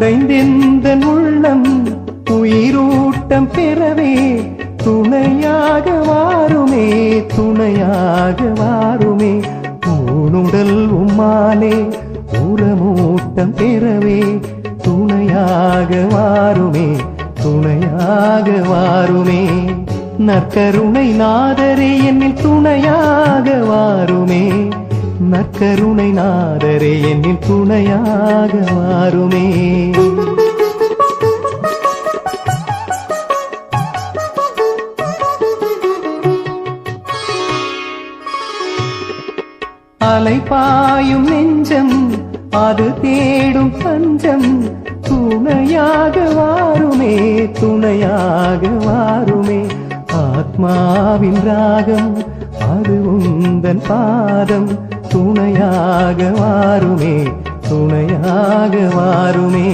உடைந்தெந்தன் உள்ளம் உயிரூட்டம் பெறவே துணையாக வாருமே துணையாக வாருமே ஊனுடல் உம்மாலே உரமூட்டம் பெறவே துணையாக வாருமே துணையாக வாருமே நற்கருணை நாதரே என்னில் துணையாக வாருமே நற்கருணை நாதரே என்னில் துணையாக வாருமே அலைபாயும் நெஞ்சம் அது தேடும் தஞ்சம் துணையாக வாருமே துணையாக வாருமே ஆத்மாவின் ராகம் அது உந்தன் பாதம் துணையாக வாருமே துணையாக வாருமே